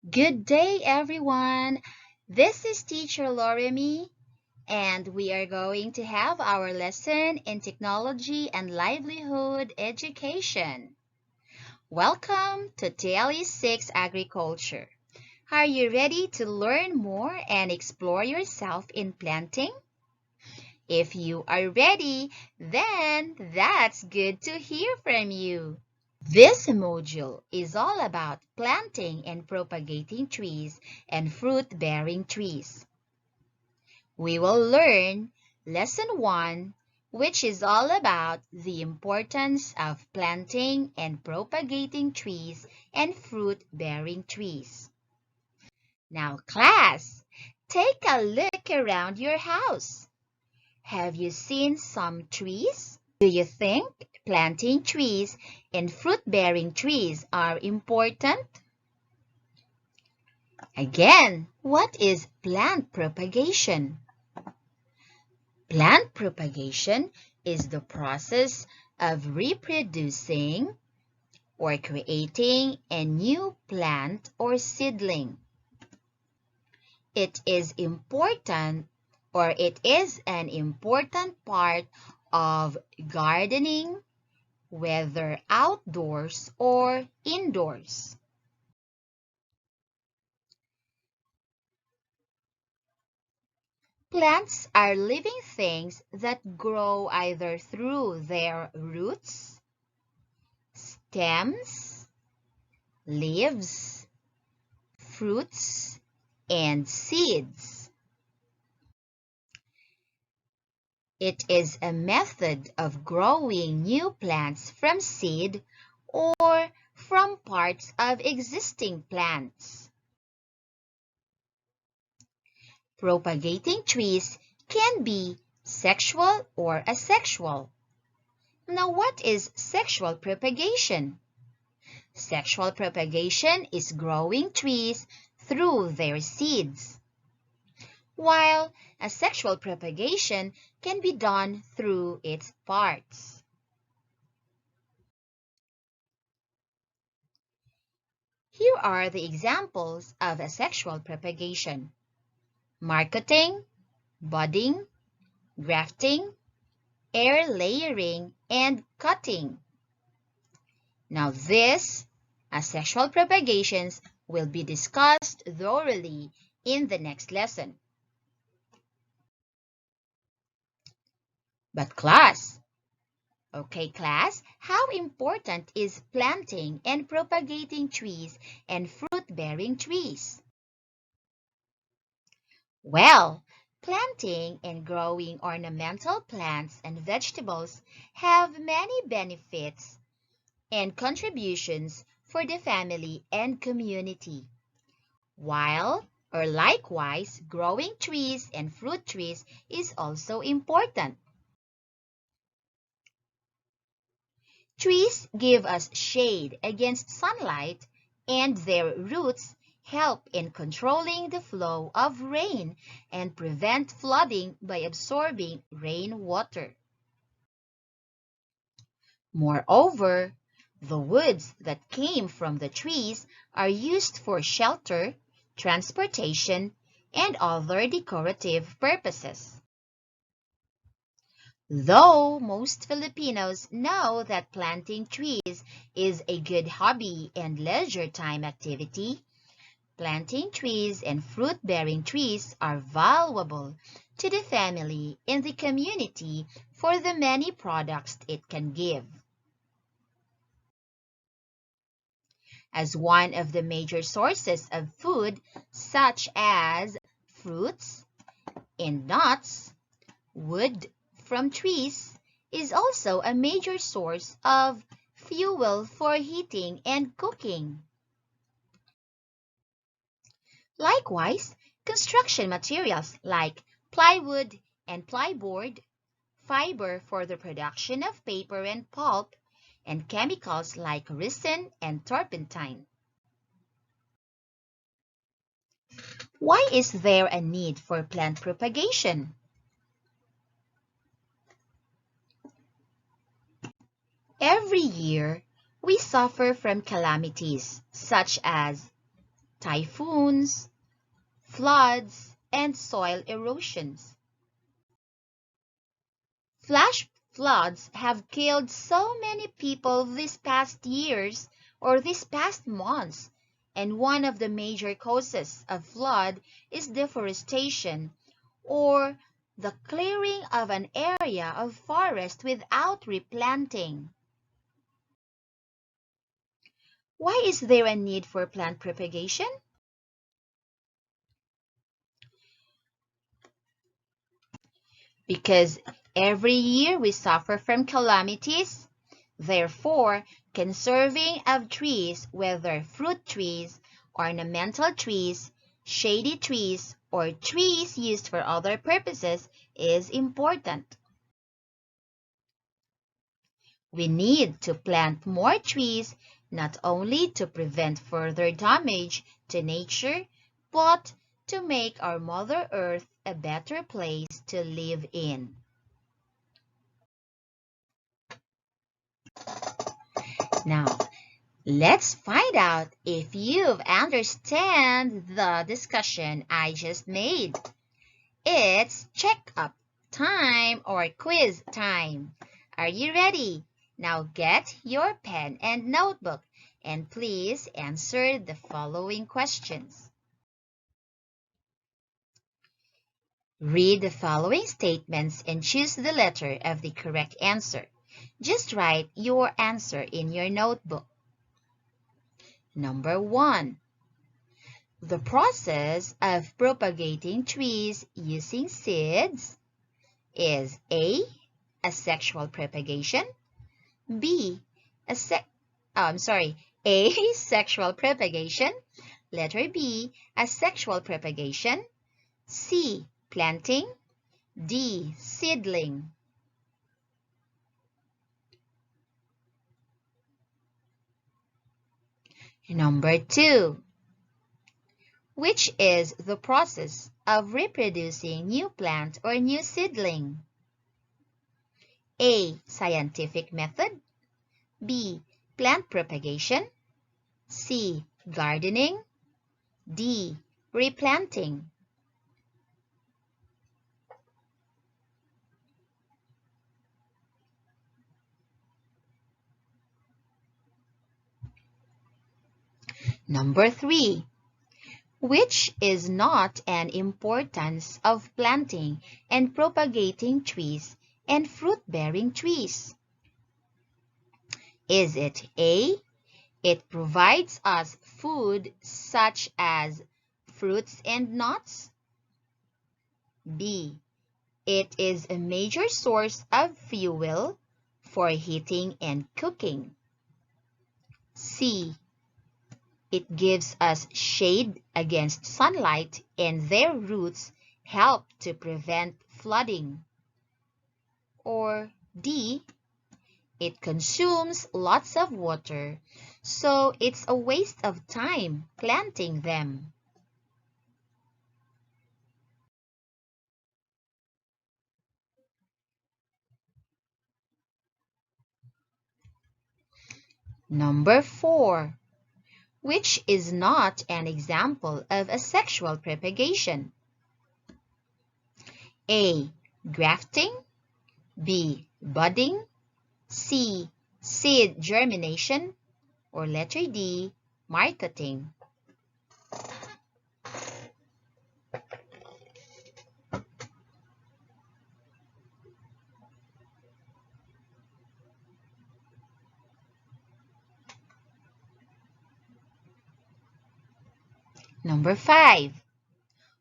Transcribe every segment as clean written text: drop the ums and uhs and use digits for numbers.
Good day, everyone. This is Teacher Loremi, and we are going to have our lesson in technology and livelihood education. Welcome to Daily 6 Agriculture. Are you ready to learn more and explore yourself in planting? If you are ready, then that's good to hear from you. This module is all about planting and propagating trees and fruit-bearing trees. We will learn Lesson 1, which is all about the importance of planting and propagating trees and fruit-bearing trees. Now, class, take a look around your house. Have you seen some trees? Do you think planting trees and fruit-bearing trees are important? Again, what is plant propagation? Plant propagation is the process of reproducing or creating a new plant or seedling. It is an important part of gardening, whether outdoors or indoors. Plants are living things that grow either through their roots, stems, leaves, fruits, and seeds. It is a method of growing new plants from seed or from parts of existing plants. Propagating trees can be sexual or asexual. Now, what is sexual propagation? Sexual propagation is growing trees through their seeds, while asexual propagation can be done through its parts. Here are the examples of asexual propagation: marketing, budding, grafting, air layering, and cutting. Now these asexual propagations will be discussed thoroughly in the next lesson. But class, how important is planting and propagating trees and fruit-bearing trees? Well, planting and growing ornamental plants and vegetables have many benefits and contributions for the family and community. Likewise, growing trees and fruit trees is also important. Trees give us shade against sunlight, and their roots help in controlling the flow of rain and prevent flooding by absorbing rainwater. Moreover, the woods that came from the trees are used for shelter, transportation, and other decorative purposes. Though most Filipinos know that planting trees is a good hobby and leisure time activity, planting trees and fruit-bearing trees are valuable to the family and the community for the many products it can give. As one of the major sources of food, such as fruits and nuts, wood from trees is also a major source of fuel for heating and cooking. Likewise, construction materials like plywood and plyboard, fiber for the production of paper and pulp, and chemicals like resin and turpentine. Why is there a need for plant propagation? Every year, we suffer from calamities such as typhoons, floods, and soil erosions. Flash floods have killed so many people these past years or these past months, and one of the major causes of flood is deforestation or the clearing of an area of forest without replanting. Why is there a need for plant propagation? Because every year we suffer from calamities. Therefore, conserving of trees, whether fruit trees, ornamental trees, shady trees, or trees used for other purposes, is important. We need to plant more trees not only to prevent further damage to nature, but to make our Mother Earth a better place to live in. Now, let's find out if you've understand the discussion I just made. It's check-up time or quiz time. Are you ready? Now get your pen and notebook and please answer the following questions. Read the following statements and choose the letter of the correct answer. Just write your answer in your notebook. Number 1. The process of propagating trees using seeds is A. Asexual propagation, B. A. Sexual propagation, letter B. Asexual propagation, C. Planting, D. Seedling. Number 2. Which is the process of reproducing new plant or new seedling? A. Scientific method, B. Plant propagation, C. Gardening, D. Replanting. Number 3. Which is not an importance of planting and propagating trees and fruit-bearing trees? Is it A. It provides us food such as fruits and nuts? B. It is a major source of fuel for heating and cooking? C. It gives us shade against sunlight and their roots help to prevent flooding? Or D. It consumes lots of water, so it's a waste of time planting them? Number 4. Which is not an example of asexual propagation? A. Grafting, B. Budding, C. Seed germination, or letter D. Marketing. Number 5.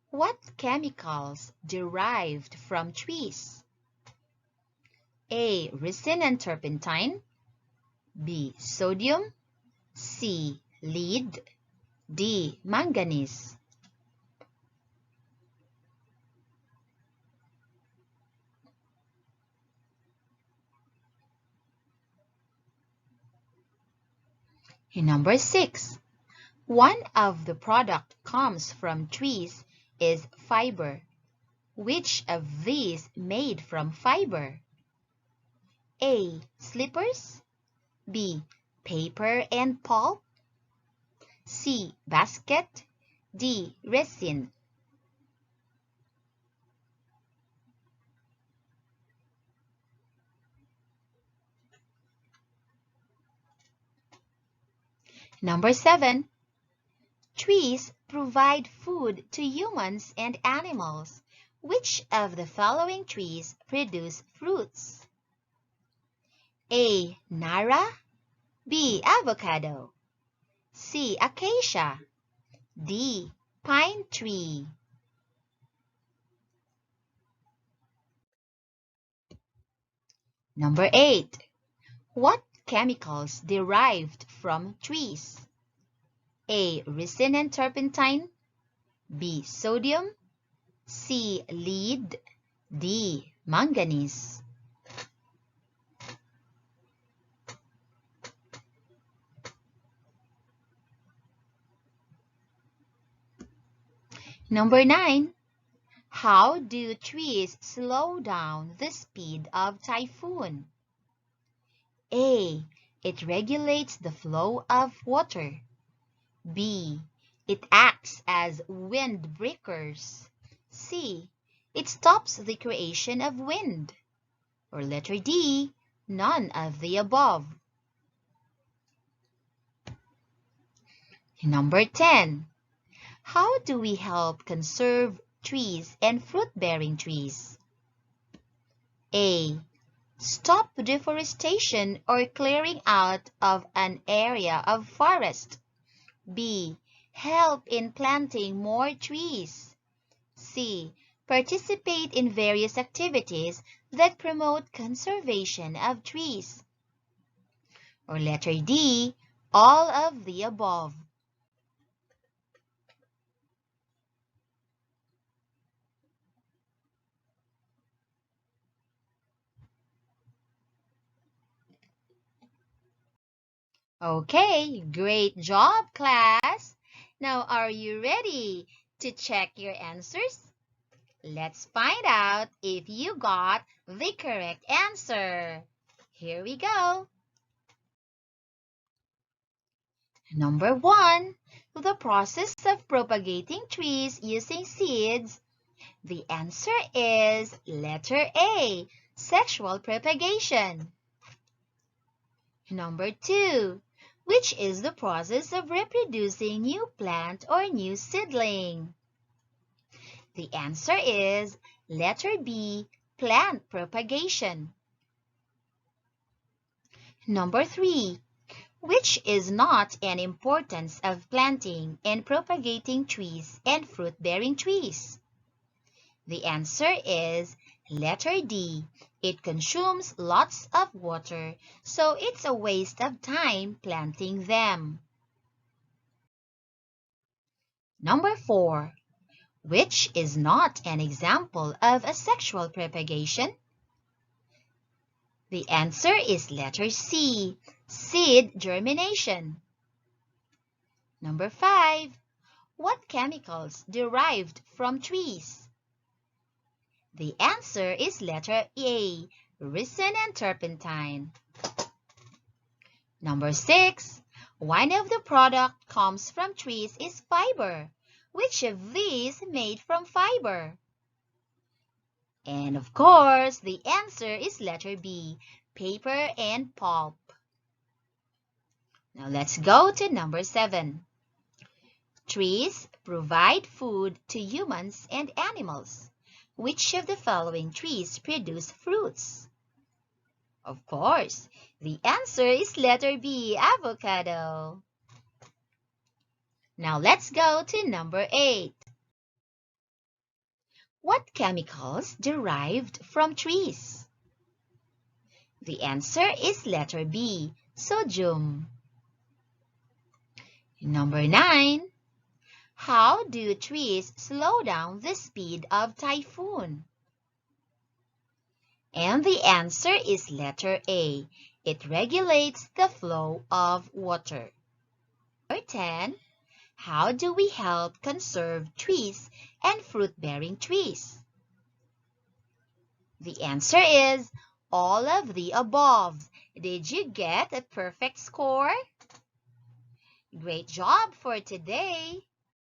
What chemicals derived from trees? A. Resin and turpentine, B. Sodium, C. Lead, D. Manganese. Number 6. One of the product comes from trees is fiber. Which of these made from fiber? A. Slippers, B. Paper and pulp, C. Basket, D. Resin. Number 7. Trees provide food to humans and animals. Which of the following trees produce fruits? A. Nara. B. Avocado. C. Acacia. D. Pine tree. Number 8. What chemicals derived from trees? A. Resin and turpentine. B. Sodium. C. Lead. D. Manganese. Number 9. How do trees slow down the speed of typhoon? A. It regulates the flow of water. B. It acts as windbreakers. C. It stops the creation of wind. Or letter D. None of the above. Number 10. How do we help conserve trees and fruit-bearing trees? A. Stop deforestation or clearing out of an area of forest. B. Help in planting more trees. C. Participate in various activities that promote conservation of trees. Or letter D. All of the above. Okay, great job, class. Now, are you ready to check your answers? Let's find out if you got the correct answer. Here we go. Number 1, the process of propagating trees using seeds. The answer is letter A, sexual propagation. Number 2, which is the process of reproducing new plant or new seedling? The answer is letter B, plant propagation. Number 3, which is not an importance of planting and propagating trees and fruit-bearing trees? The answer is letter D. It consumes lots of water, so it's a waste of time planting them. Number 4. Which is not an example of a sexual propagation? The answer is letter C, seed germination. Number 5. What chemicals derived from trees? The answer is letter A, resin and turpentine. Number 6. One of the product comes from trees is fiber. Which of these made from fiber? And of course, the answer is letter B, paper and pulp. Now let's go to number 7. Trees provide food to humans and animals. Which of the following trees produce fruits? Of course, the answer is letter B, avocado. Now let's go to number 8. What chemicals derived from trees? The answer is letter B, sodium. Number 9. How do trees slow down the speed of typhoon? And the answer is letter A. It regulates the flow of water. Number 10. How do we help conserve trees and fruit-bearing trees? The answer is all of the above. Did you get a perfect score? Great job for today!